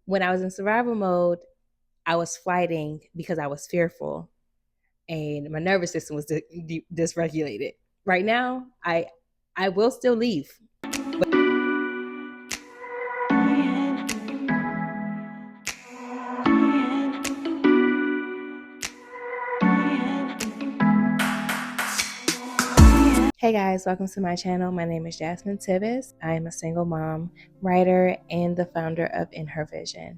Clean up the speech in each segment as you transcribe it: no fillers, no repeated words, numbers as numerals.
When I was in survival mode, I was fighting because I was fearful and my nervous system was dysregulated. Right now, I will still leave. Hey guys, welcome to my channel. My name is Jazmine. I am a single mom, writer, and the founder of In Her Vision.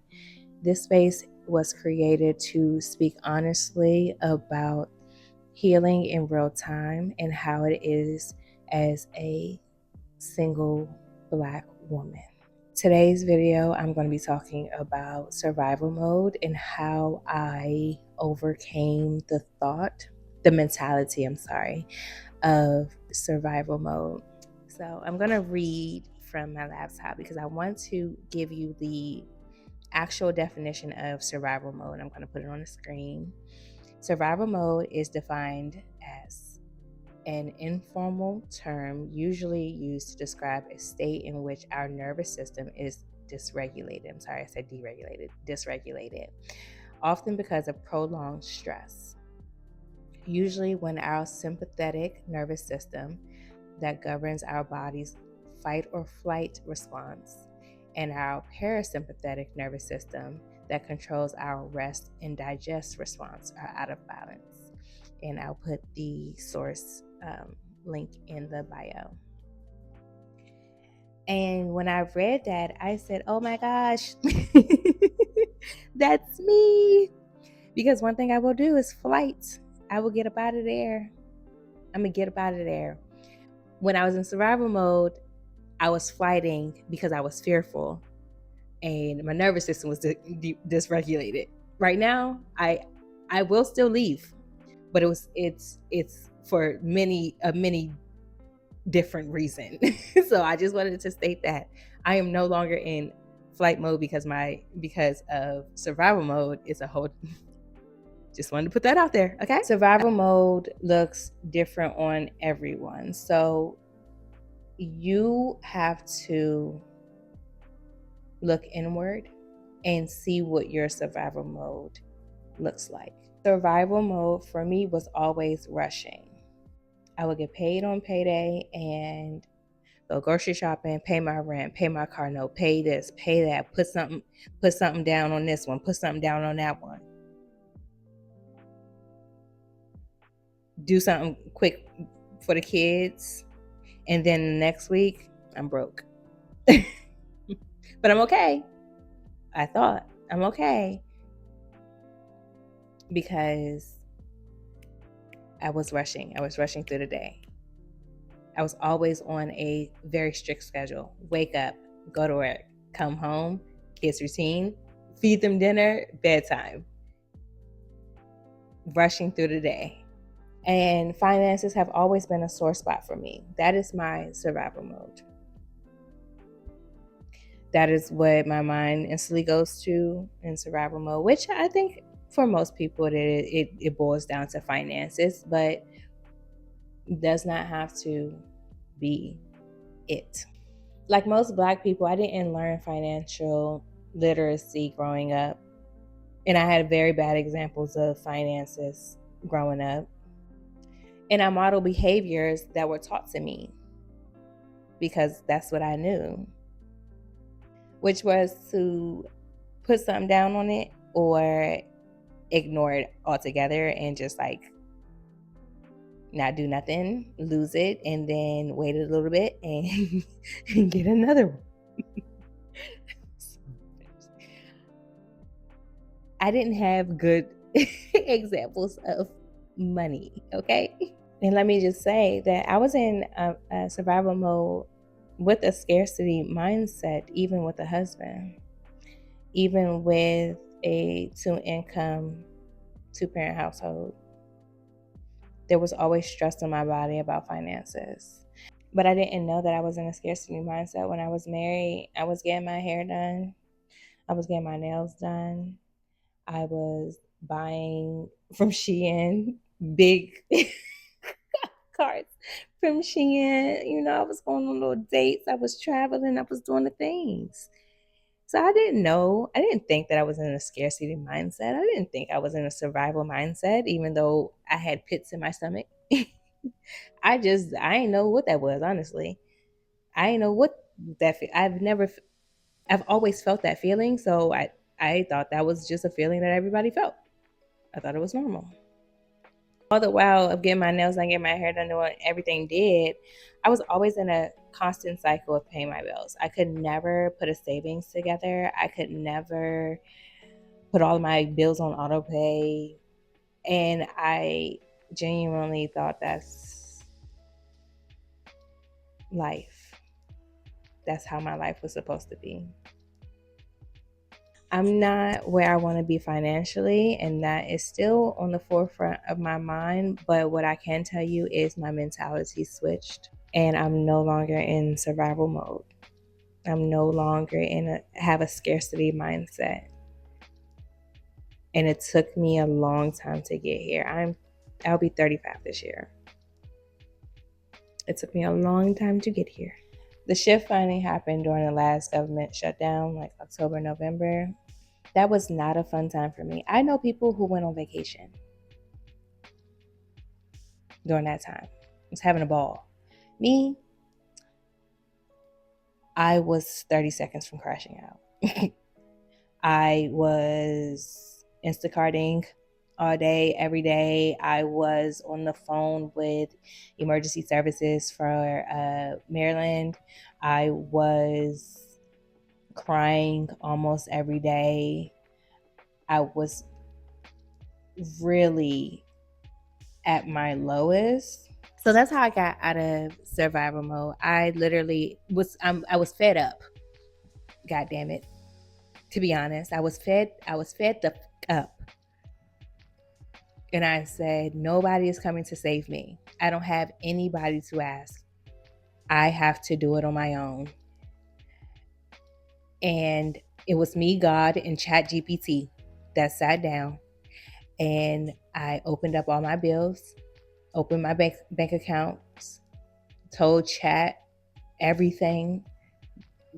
This space was created to speak honestly about healing in real time and how it is as a single Black woman. Today's video, I'm going to be talking about survival mode and how I overcame the mentality, of survival mode. So I'm going to read from my laptop because I want to give you the actual definition of survival mode. I'm going to put it on the screen. Survival mode is defined as an informal term usually used to describe a state in which our nervous system is dysregulated. I'm sorry, I said deregulated, dysregulated, often because of prolonged stress. Usually when our sympathetic nervous system that governs our body's fight or flight response and our parasympathetic nervous system that controls our rest and digest response are out of balance. And I'll put the source link in the bio. And when I read that, I said, oh my gosh, that's me. Because one thing I will do is flight. I will get up out of there. I'm going to get up out of there. When I was in survival mode, I was fighting because I was fearful and my nervous system was dysregulated. Right now, I will still leave, but it's for many different reason. So I just wanted to state that I am no longer in flight mode because of survival mode. It's a whole just wanted to put that out there. Okay. Survival mode looks different on everyone. So you have to look inward and see what your survival mode looks like. Survival mode for me was always rushing. I would get paid on payday and go grocery shopping, pay my rent, pay my car note, pay this, pay that, put something down on this one, put something down on that one. Do something quick for the kids, and then the next week I'm broke. But I'm okay. I thought I'm okay because I was rushing through the day. I was always on a very strict schedule. Wake up, go to work, come home, kids' routine, feed them dinner, bedtime. Rushing through the day. And finances have always been a sore spot for me. That is my survival mode. That is what my mind instantly goes to in survival mode, which I think for most people it boils down to finances, but does not have to be it. Like most Black people, I didn't learn financial literacy growing up. And I had very bad examples of finances growing up. And I modeled behaviors that were taught to me because that's what I knew, which was to put something down on it or ignore it altogether and just like not do nothing, lose it, and then wait a little bit and get another one. I didn't have good examples of money, okay? And let me just say that I was in a survival mode with a scarcity mindset, even with a husband, even with a two-income, two-parent household. There was always stress in my body about finances. But I didn't know that I was in a scarcity mindset when I was married. I was getting my hair done. I was getting my nails done. I was buying from Shein big carts from Shein. You know, I was going on little dates. I was traveling. I was doing the things. So I didn't know. I didn't think that I was in a scarcity mindset. I didn't think I was in a survival mindset, even though I had pits in my stomach. I didn't know what that was, honestly. I didn't know what that, I've always felt that feeling. So I thought that was just a feeling that everybody felt. I thought it was normal. All the while of getting my nails done, getting my hair done, doing everything did, I was always in a constant cycle of paying my bills. I could never put a savings together. I could never put all of my bills on auto pay. And I genuinely thought that's life. That's how my life was supposed to be. I'm not where I want to be financially, and that is still on the forefront of my mind. But what I can tell you is my mentality switched, and I'm no longer in survival mode. I'm no longer have a scarcity mindset. And it took me a long time to get here. I'll be 35 this year. It took me a long time to get here. The shift finally happened during the last government shutdown, like October, November. That was not a fun time for me. I know people who went on vacation during that time. I was having a ball. Me, I was 30 seconds from crashing out. I was Instacarting all day, every day. I was on the phone with emergency services for Maryland. I was crying almost every day. I was really at my lowest. So that's how I got out of survival mode. I literally I was fed up. God damn it. To be honest, I was fed the up. And I said, nobody is coming to save me. I don't have anybody to ask. I have to do it on my own. And it was me, God, and ChatGPT that sat down, and I opened up all my bills, opened my bank accounts, told Chat everything,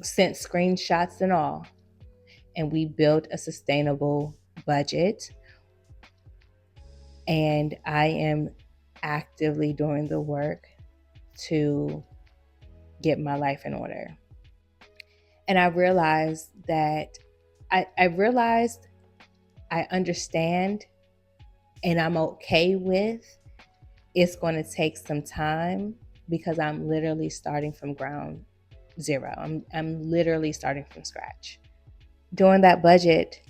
sent screenshots and all. And we built a sustainable budget. And I am actively doing the work to get my life in order. And I realized that I understand, and I'm okay with it's going to take some time, because I'm literally starting from ground zero. I'm literally starting from scratch. Doing that budget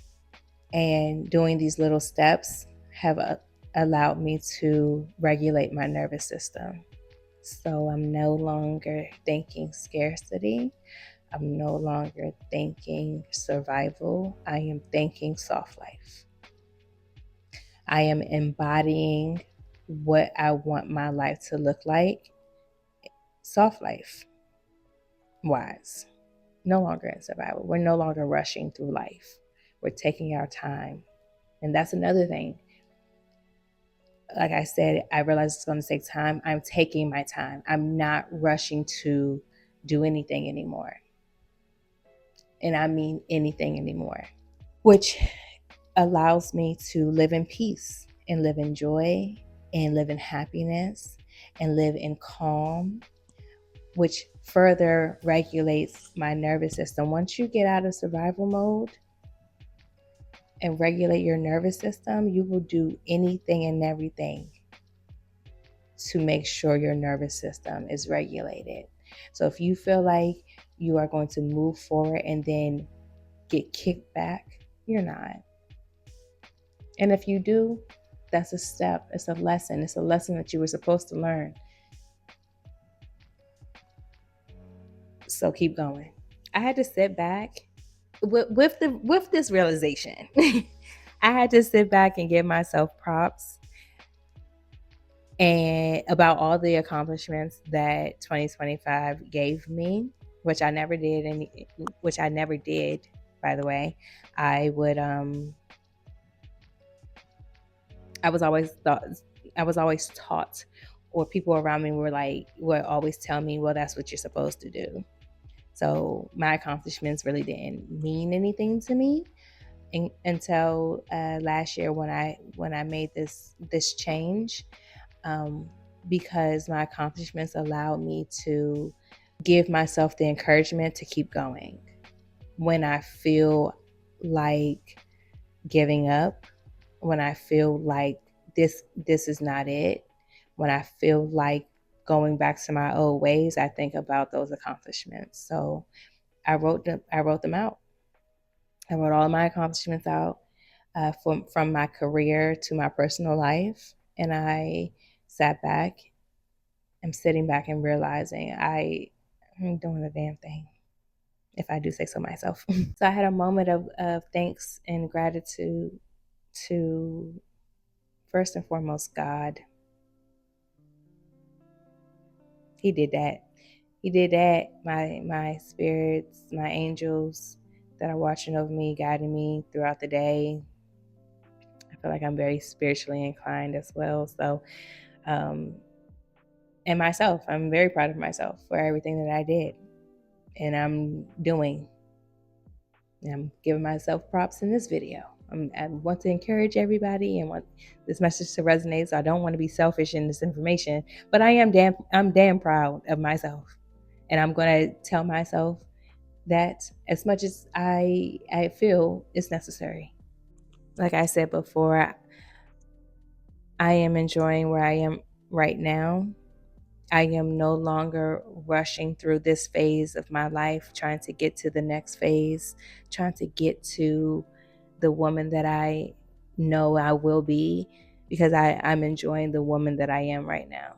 and doing these little steps have allowed me to regulate my nervous system. So I'm no longer thinking scarcity. I'm no longer thinking survival. I am thinking soft life. I am embodying what I want my life to look like, soft life wise. No longer in survival. We're no longer rushing through life. We're taking our time. And that's another thing. Like I said, I realize it's going to take time. I'm taking my time. I'm not rushing to do anything anymore. And I mean anything anymore, which allows me to live in peace and live in joy and live in happiness and live in calm, which further regulates my nervous system. Once you get out of survival mode and regulate your nervous system, you will do anything and everything to make sure your nervous system is regulated. So if you feel like you are going to move forward and then get kicked back, you're not. And if you do, that's a step. It's a lesson. It's a lesson that you were supposed to learn. So keep going. I had to sit back with this realization. I had to sit back and give myself props and about all the accomplishments that 2025 gave me, which I never did, by the way. I was always taught, or people around me would always tell me, well, that's what you're supposed to do. So my accomplishments really didn't mean anything to me until last year when I made this change, um, because my accomplishments allowed me to give myself the encouragement to keep going when I feel like giving up, when I feel like this is not it, when I feel like going back to my old ways. I think about those accomplishments. So I wrote them out. I wrote all my accomplishments out, from my career to my personal life, and I sat back. I'm sitting back and realizing I'm doing a damn thing, if I do say so myself. So I had a moment of thanks and gratitude to, first and foremost, God. He did that. He did that. My spirits, my angels that are watching over me, guiding me throughout the day. I feel like I'm very spiritually inclined as well. So, um, and myself, I'm very proud of myself for everything that I did and I'm doing. And I'm giving myself props in this video. I want to encourage everybody and want this message to resonate. So I don't want to be selfish in this information, but I'm damn proud of myself, and I'm going to tell myself that as much as I feel it's necessary. Like I said before, I am enjoying where I am right now. I am no longer rushing through this phase of my life, trying to get to the next phase, trying to get to the woman that I know I will be, because I'm enjoying the woman that I am right now.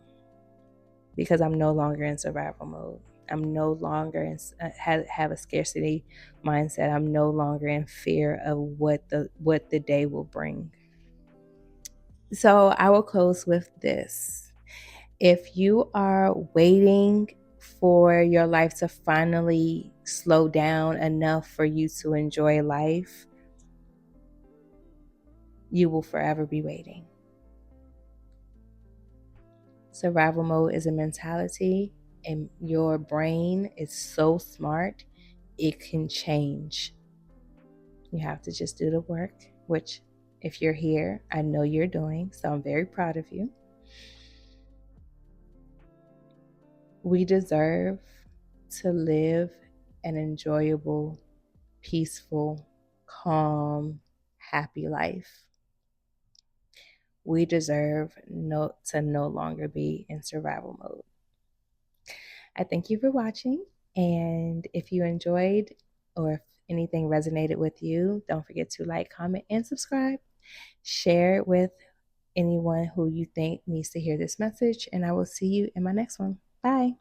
Because I'm no longer in survival mode. I'm no longer have a scarcity mindset. I'm no longer in fear of what the day will bring. So I will close with this. If you are waiting for your life to finally slow down enough for you to enjoy life, you will forever be waiting. Survival mode is a mentality, and your brain is so smart, it can change. You have to just do the work, which, if you're here, I know you're doing, so I'm very proud of you. We deserve to live an enjoyable, peaceful, calm, happy life. We deserve to no longer be in survival mode. I thank you for watching, and if you enjoyed or if anything resonated with you, don't forget to like, comment, and subscribe. Share it with anyone who you think needs to hear this message, and I will see you in my next one. Bye.